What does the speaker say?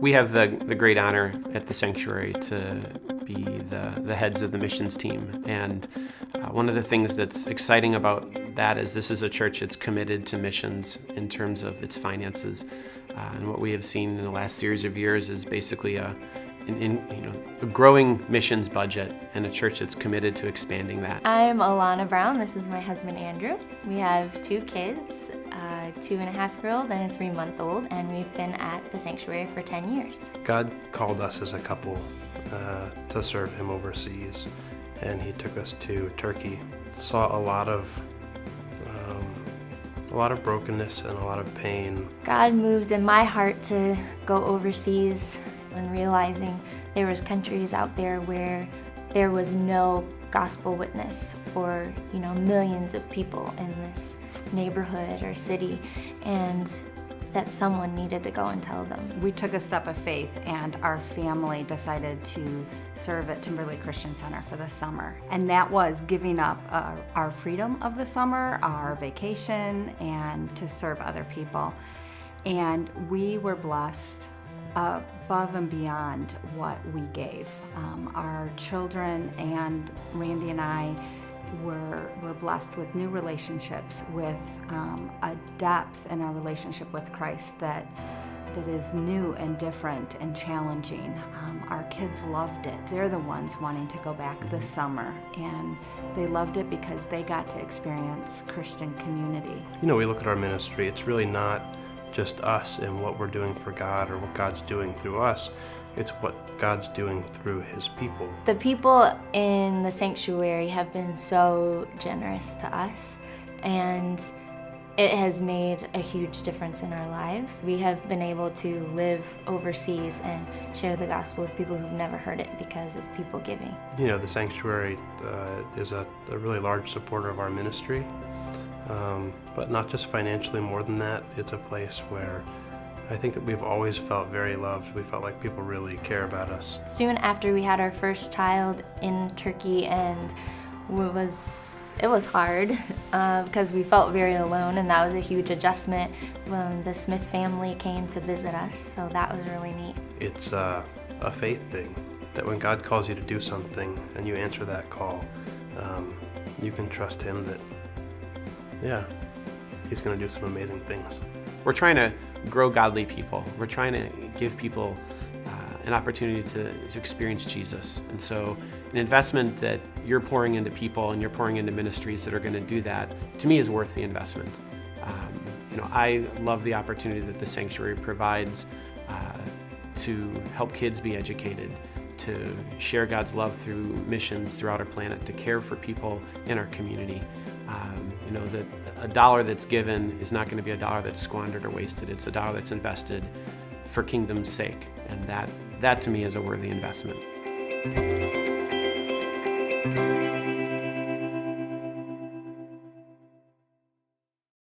We have the great honor at the sanctuary to be the heads of the missions team. And one of the things that's exciting about that is this is a church that's committed to missions in terms of its finances. And what we have seen in the last series of years is basically a growing missions budget and a church that's committed to expanding that. I'm Alana Brown. This is my husband Andrew. We have 2 kids, a 2.5-year-old and a 3-month-old, and we've been at the sanctuary for 10 years. God called us as a couple to serve Him overseas, and He took us to Turkey. Saw a lot of brokenness and a lot of pain. God moved in my heart to go overseas when realizing there was countries out there where there was no gospel witness for, millions of people in this neighborhood or city, and that someone needed to go and tell them. We took a step of faith, and our family decided to serve at Timberlake Christian Center for the summer. And that was giving up our freedom of the summer, our vacation, and to serve other people. And we were blessed above and beyond what we gave. Our children and Randy and I were blessed with new relationships, with a depth in our relationship with Christ that is new and different and challenging. Our kids loved it. They're the ones wanting to go back this summer, and they loved it because they got to experience Christian community. We look at our ministry, it's really not just us and what we're doing for God or what God's doing through us. It's what God's doing through His people. The people in the sanctuary have been so generous to us, and it has made a huge difference in our lives. We have been able to live overseas and share the gospel with people who've never heard it because of people giving. The sanctuary is a really large supporter of our ministry, but not just financially. More than that, it's a place where I think that we've always felt very loved. We felt like people really care about us. Soon after we had our first child in Turkey, and it was hard because we felt very alone, and that was a huge adjustment when the Smith family came to visit us, so that was really neat. It's a faith thing, that when God calls you to do something and you answer that call, you can trust Him that, He's going to do some amazing things. We're trying to grow godly people. We're trying to give people an opportunity to experience Jesus. And so an investment that you're pouring into people and you're pouring into ministries that are going to do that, to me, is worth the investment. I love the opportunity that the sanctuary provides to help kids be educated, to share God's love through missions throughout our planet, to care for people in our community. That a dollar that's given is not going to be a dollar that's squandered or wasted. It's a dollar that's invested for kingdom's sake, and that to me is a worthy investment.